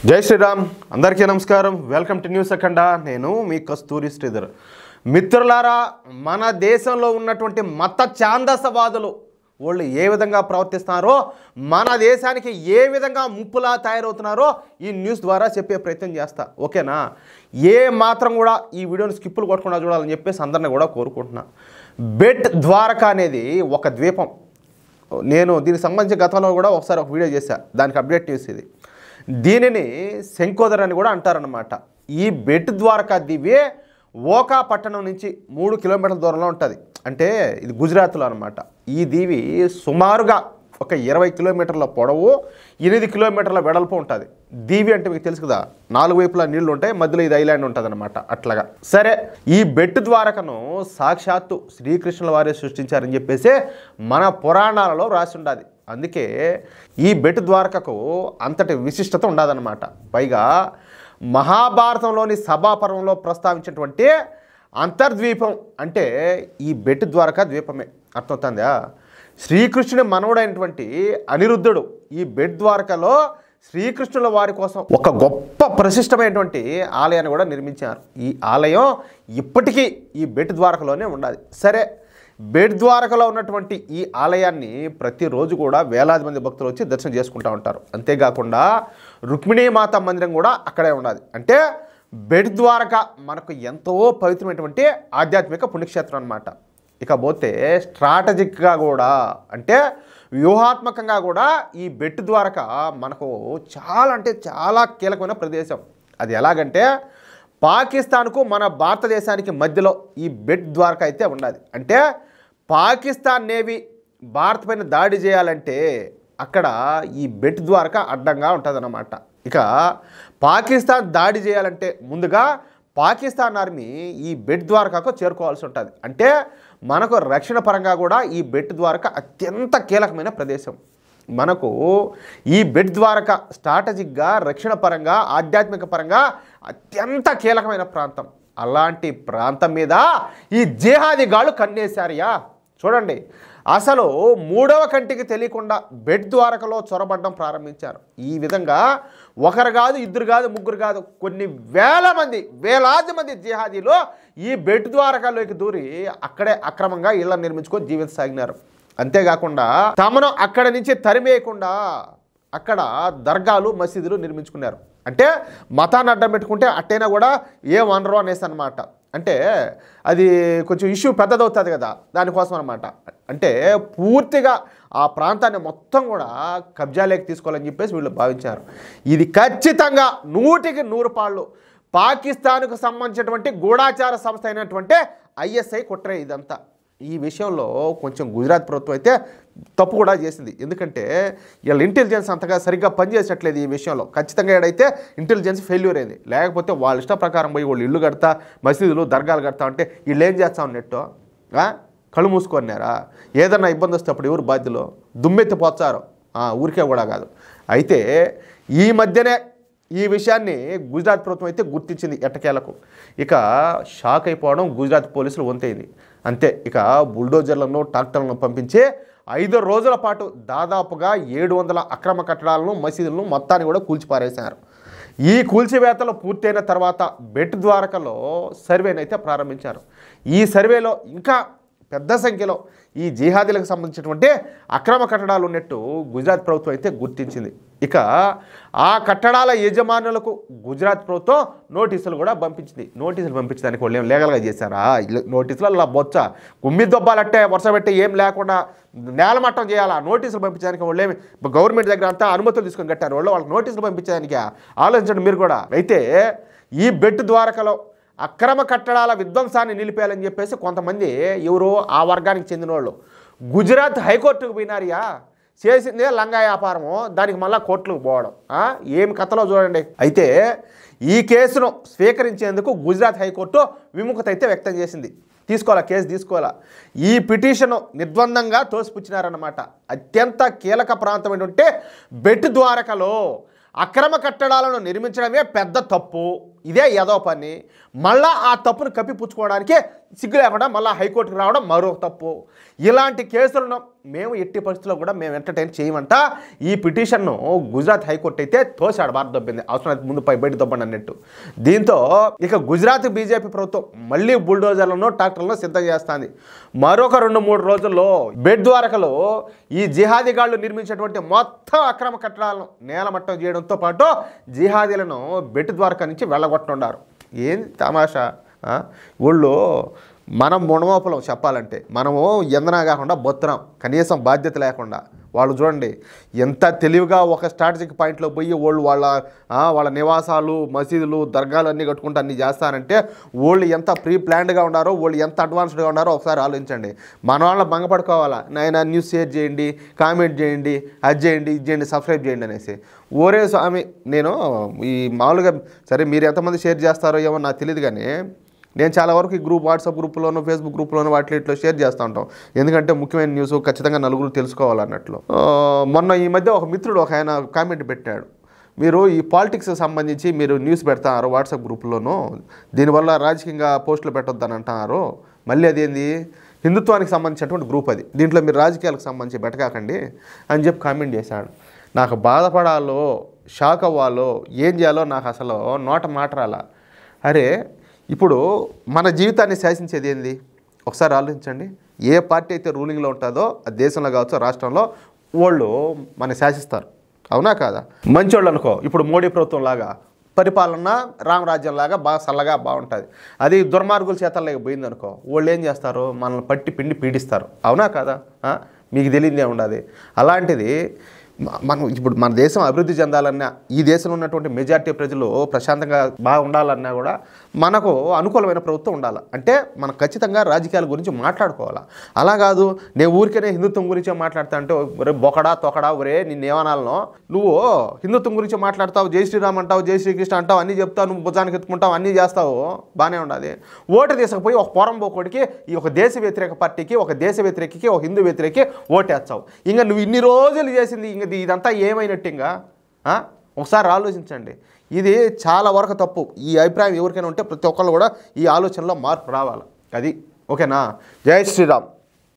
జై శ్రీరామ్ అందరికీ నమస్కారం వెల్కమ్ టు న్యూస్ అఖండ నేను మీ కస్తూరి శ్రీధర్ మిత్రులారా మన దేశంలో ఉన్నటువంటి మత ఛాందసవాదులు వాళ్ళు ఏ విధంగా ప్రవర్తిస్తున్నారో మన దేశానికి ఏ విధంగా ముప్పులా తయారవుతున్నారో ఈ న్యూస్ ద్వారా చెప్పే ప్రయత్నం చేస్తా ఓకేనా ఏ మాత్రం కూడా ఈ వీడియోని స్కిప్పులు కొట్టకుండా చూడాలని చెప్పేసి అందరిని కూడా కోరుకుంటున్నా బెట్ ద్వారకా అనేది ఒక ద్వీపం నేను దీనికి సంబంధించి గతంలో కూడా ఒకసారి ఒక వీడియో చేశా దానికి అప్డేట్ న్యూస్ ఇది దీనిని శంకోదర్ అని కూడా అంటారనమాట ఈ బెట్ ద్వారకా దీవి ఓకా పట్టణం నుంచి 3 కిలోమీటర్ల దూరంలో ఉంటుంది అంటే ఇది గుజరాత్లో అనమాట ఈ దీవి సుమారుగా ఒక 20 కిలోమీటర్ల పొడవు 8 కిలోమీటర్ల వెడల్పు ఉంటుంది దీవి అంటే మీకు తెలుసు కదా 4 వైపులా నీళ్లు ఉంటాయి మధ్యలో ఇది ఐలాండ్ ఉంటుంది అనమాట అట్లాగా సరే ఈ బెట్ ద్వారకను సాక్షాత్తు శ్రీకృష్ణుల వారే సృష్టించారని చెప్పేసి మన పురాణాలలో రాసి ఉండాలి అందుకే ఈ బెట్ ద్వారకకు అంతటి విశిష్టత ఉండదన్నమాట పైగా మహాభారతంలోని సభాపర్వంలో ప్రస్తావించినటువంటి అంతర్ద్వీపం అంటే ఈ బెట్ ద్వారకా ద్వీపమే అర్థమవుతుందా శ్రీకృష్ణుని మనవడైనటువంటి అనిరుద్ధుడు ఈ బెట్ ద్వారకలో శ్రీకృష్ణుల వారి కోసం ఒక గొప్ప ప్రశిష్టమైనటువంటి ఆలయాన్ని కూడా నిర్మించారు ఈ ఆలయం ఇప్పటికీ ఈ బెట్ ద్వారకలోనే ఉండాలి సరే బెట్ ద్వారకలో ఉన్నటువంటి ఈ ఆలయాన్ని ప్రతిరోజు కూడా వేలాది మంది భక్తులు వచ్చి దర్శనం చేసుకుంటూ ఉంటారు అంతేకాకుండా రుక్మిణీమాత మందిరం కూడా అక్కడే ఉండాలి అంటే బెట్ ద్వారక మనకు ఎంతో పవిత్రమైనటువంటి ఆధ్యాత్మిక పుణ్యక్షేత్రం అన్నమాట ఇకపోతే స్ట్రాటజిక్గా కూడా అంటే వ్యూహాత్మకంగా కూడా ఈ బెట్ ద్వారక మనకు చాలా అంటే చాలా కీలకమైన ప్రదేశం అది ఎలాగంటే పాకిస్తాన్కు మన భారతదేశానికి మధ్యలో ఈ బెట్ ద్వారక అయితే ఉండాలి అంటే పాకిస్తాన్ నేవీ భారత్ పైన దాడి చేయాలంటే అక్కడ ఈ బెట్ ద్వారక అడ్డంగా ఉంటుందన్నమాట ఇక పాకిస్తాన్ దాడి చేయాలంటే ముందుగా పాకిస్తాన్ ఆర్మీ ఈ బెట్ ద్వారకకు చేరుకోవాల్సి ఉంటుంది అంటే మనకు రక్షణ పరంగా కూడా ఈ బెట్ ద్వారక అత్యంత కీలకమైన ప్రదేశం మనకు ఈ బెట్ ద్వారక స్ట్రాటజిక్గా రక్షణ పరంగా ఆధ్యాత్మిక పరంగా అత్యంత కీలకమైన ప్రాంతం అలాంటి ప్రాంతం మీద ఈ జిహాదీగాళ్ళు కన్నేశారయ్యా చూడండి అసలు 3వ కంటికి తెలియకుండా బెట్ ద్వారకలో చొరబడడం ప్రారంభించారు ఈ విధంగా ఒకరు కాదు ఇద్దరు కాదు ముగ్గురు కాదు కొన్ని వేలాది మంది జిహాదీలు ఈ బెట్ ద్వారకలోకి దూరి అక్కడే అక్రమంగా ఇళ్లను నిర్మించుకొని జీవించసాగినారు అంతేకాకుండా తమను అక్కడ నుంచి తరిమేయకుండా అక్కడ దర్గాలు మసీదులు నిర్మించుకున్నారు అంటే మతాన్ని అడ్డం పెట్టుకుంటే అట్టైనా కూడా ఏం అనరు అనేసి అనమాట అంటే అది కొంచెం ఇష్యూ పెద్దదవుతుంది కదా దానికోసం అనమాట అంటే పూర్తిగా ఆ ప్రాంతాన్ని మొత్తం కూడా కబ్జాలోకి తీసుకోవాలని చెప్పేసి వీళ్ళు భావించారు ఇది ఖచ్చితంగా 100కి 100 పాళ్ళు పాకిస్తాన్కు సంబంధించినటువంటి గూఢాచార సంస్థ అయినటువంటి ISI కుట్రే ఇదంతా ఈ విషయంలో కొంచెం గుజరాత్ ప్రభుత్వం అయితే తప్పు కూడా చేసింది ఎందుకంటే వీళ్ళ ఇంటెలిజెన్స్ అంతగా సరిగ్గా పనిచేసట్లేదు ఈ విషయంలో ఖచ్చితంగా ఏడైతే ఇంటెలిజెన్స్ ఫెయిల్యూర్ అయింది లేకపోతే వాళ్ళ ఇష్ట ప్రకారం పోయి వాళ్ళు ఇల్లు కడతా మసీదులు దర్గాలు కడతా ఉంటే వీళ్ళు ఏం చేస్తా ఉన్నట్టు కళ్ళు మూసుకున్నారా ఏదన్నా ఇబ్బంది వస్తే అప్పుడు ఎవరు బాధ్యులు దుమ్మెత్తి పోచారు ఊరికే కూడా కాదు అయితే ఈ మధ్యనే ఈ విషయాన్ని గుజరాత్ ప్రభుత్వం అయితే గుర్తించింది ఎట్టకేలకు ఇక షాక్ అయిపోవడం గుజరాత్ పోలీసులు వంతైంది అంతే ఇక బుల్డోజర్లను ట్రాక్టర్లను పంపించి 5 రోజుల పాటు దాదాపుగా 700 అక్రమ కట్టడాలను మసీదులను మొత్తాన్ని కూడా కూల్చిపారేశారు ఈ కూల్చివేతలు పూర్తయిన తర్వాత బెట్ ద్వారకలో సర్వేనైతే ప్రారంభించారు ఈ సర్వేలో ఇంకా పెద్ద సంఖ్యలో ఈ జిహాదీలకు సంబంధించినటువంటి అక్రమ కట్టడాలు ఉన్నట్టు గుజరాత్ ప్రభుత్వం అయితే గుర్తించింది ఇక ఆ కట్టడాల యజమానులకు గుజరాత్ ప్రభుత్వం నోటీసులు కూడా పంపించింది నోటీసులు పంపించడానికి వాళ్ళు ఏం లీగల్గా చేశారా నోటీసులు అలా బొచ్చ గుమ్మి దొబ్బాలట్టే వరుస పెట్టి ఏం లేకుండా నేలమట్టం చేయాలా నోటీసులు పంపించడానికి వాళ్ళు ఏమి గవర్నమెంట్ దగ్గర అంతా అనుమతులు తీసుకొని కట్టారు వాళ్ళకి నోటీసులు పంపించడానికి ఆలోచించండి మీరు కూడా అయితే ఈ బెట్ ద్వారకలో అక్రమ కట్టడాల విధ్వంసాన్ని నిలిపేయాలని చెప్పేసి కొంతమంది ఎవరో ఆ వర్గానికి చెందిన వాళ్ళు గుజరాత్ హైకోర్టుకు పోయినారియా చేసిందే లంగా వ్యాపారము దానికి మళ్ళీ కోర్టులకు పోవడం ఏం కథలో చూడండి అయితే ఈ కేసును స్వీకరించేందుకు గుజరాత్ హైకోర్టు విముఖత అయితే వ్యక్తం చేసింది కేసు తీసుకోవాలా ఈ పిటిషను నిర్ద్వందంగా తోసిపుచ్చినారన్నమాట అత్యంత కీలక ప్రాంతమైనటువంటి బెట్ ద్వారకలో అక్రమ కట్టడాలను నిర్మించడమే పెద్ద తప్పు ఇదే ఏదో పని మళ్ళా ఆ తప్పును కప్పిపుచ్చుకోవడానికి సిగ్గు లేకుండా మళ్ళీ హైకోర్టుకు రావడం మరో తప్పు ఇలాంటి కేసులను మేము ఎట్టి పరిస్థితుల్లో కూడా మేము ఎంటర్టైన్ చేయమంట ఈ పిటిషన్ను గుజరాత్ హైకోర్టు అయితే తోసాడు, బాధ దొబ్బింది, అవసరం ముందు బయట దొబ్బండి అన్నట్టు. దీంతో ఇక గుజరాత్ బీజేపీ ప్రభుత్వం మళ్ళీ బుల్డోజర్లను ట్రాక్టర్లను సిద్ధం చేస్తుంది. మరొక 2-3 రోజుల్లో బెట్ ద్వారకలో ఈ జిహాదీగాళ్లు నిర్మించినటువంటి మొత్తం అక్రమ కట్టడాలను నేలమట్టం చేయడంతో పాటు జిహాదీలను బెట్ ద్వారక నుంచి వెళ్ళగొట్టున్నారు. ఏంది తమాషా? ఊళ్ళో మనం మునమోపలం చెప్పాలంటే మనము ఎందనా కాకుండా బొత్తరం, కనీసం బాధ్యత లేకుండా. వాళ్ళు చూడండి ఎంత తెలివిగా ఒక స్ట్రాటజిక్ పాయింట్లో పోయి వాళ్ళు వాళ్ళ నివాసాలు, మసీదులు, దర్గాలు అన్నీ కట్టుకుంటూ అన్నీ చేస్తారంటే వాళ్ళు ఎంత ప్రీ ప్లాన్డ్గా ఉన్నారో, వాళ్ళు ఎంత అడ్వాన్స్డ్గా ఉన్నారో ఒకసారి ఆలోచించండి. మన వాళ్ళని భంగపడుకోవాలా, నాయన న్యూస్ షేర్ చేయండి, కామెంట్ చేయండి, అది చేయండి, ఇది చేయండి, సబ్స్క్రైబ్ చేయండి అనేసి. ఓరే స్వామి, నేను ఈ మామూలుగా సరే మీరు ఎంతమంది షేర్ చేస్తారో ఏమో నాకు తెలియదు, కానీ నేను చాలా వరకు ఈ వాట్సాప్ గ్రూప్లోనూ, ఫేస్బుక్ గ్రూప్లోనూ వాటిలో షేర్ చేస్తూ ఉంటాం. ఎందుకంటే ముఖ్యమైన న్యూస్ ఖచ్చితంగా నలుగురు తెలుసుకోవాలన్నట్లు. మొన్న ఈ మధ్య ఒక మిత్రుడు ఒక ఆయన కామెంట్ పెట్టాడు, మీరు ఈ పాలిటిక్స్కి సంబంధించి మీరు న్యూస్ పెడతారు వాట్సాప్ గ్రూప్లోనూ, దీనివల్ల రాజకీయంగా పోస్టులు పెట్టొద్దని అంటున్నారు, మళ్ళీ అదేంది హిందుత్వానికి సంబంధించినటువంటి గ్రూప్ అది, దీంట్లో మీరు రాజకీయాలకు సంబంధించి పెట్టకాకండి అని చెప్పి కామెంట్ చేశాడు. నాకు బాధపడాలో షాక్ అవ్వాలో ఏం చేయాలో నాకు అసలు నోట మాట రాలా. అరే ఇప్పుడు మన జీవితాన్ని శాసించేది ఏంది ఒకసారి ఆలోచించండి. ఏ పార్టీ అయితే రూలింగ్లో ఉంటుందో ఆ దేశంలో కావచ్చు, రాష్ట్రంలో వాళ్ళు మన శాసిస్తారు, అవునా కాదా? మంచోళ్ళు అనుకో, ఇప్పుడు మోడీ ప్రభుత్వం లాగా పరిపాలన రామరాజ్యం లాగా బాగా చల్లగా బాగుంటుంది. అది దుర్మార్గుల చేతల్లోకి పోయింది అనుకో, వాళ్ళు ఏం చేస్తారు, మనల్ని పట్టి పిండి పీడిస్తారు, అవునా కాదా? మీకు తెలియదే ఉండదు. అలాంటిది మనం ఇప్పుడు మన దేశం అభివృద్ధి చెందాలన్నా, ఈ దేశంలో ఉన్నటువంటి మెజారిటీ ప్రజలు ప్రశాంతంగా బాగా ఉండాలన్నా కూడా మనకు అనుకూలమైన ప్రభుత్వం ఉండాలి. అంటే మనం ఖచ్చితంగా రాజకీయాల గురించి మాట్లాడుకోవాలి. అలా కాదు నేను ఊరికేనే హిందుత్వం గురించే మాట్లాడతా అంటే ఒరే బొకడా తొకడా ఒరే నిన్నేమనాలనో, నువ్వు హిందుత్వం గురించి మాట్లాడతావు, జై శ్రీరామ్ అంటావు, జై శ్రీకృష్ణ అంటావు, అన్నీ చెప్తావు, నువ్వు భుజానికి ఎత్తుకుంటావు, అన్నీ చేస్తావు, బాగానే ఉండాలి. ఓటు తీసుకుపోయి ఒక పోరంబోకోడికి, ఈ ఒక దేశ వ్యతిరేక పార్టీకి, ఒక దేశ వ్యతిరేకకి, ఒక హిందూ వ్యతిరేకి ఓటేస్తావు. ఇంకా నువ్వు ఇన్ని రోజులు చేసింది ఇదంతా ఏమైనట్టు? ఇంకా ఒకసారి ఆలోచించండి. ఇది చాలా వరకు తప్పు. ఈ అభిప్రాయం ఎవరికైనా ఉంటే ప్రతి ఒక్కళ్ళు కూడా ఈ ఆలోచనలో మార్పు రావాలి. అది ఓకేనా? జై శ్రీరామ్.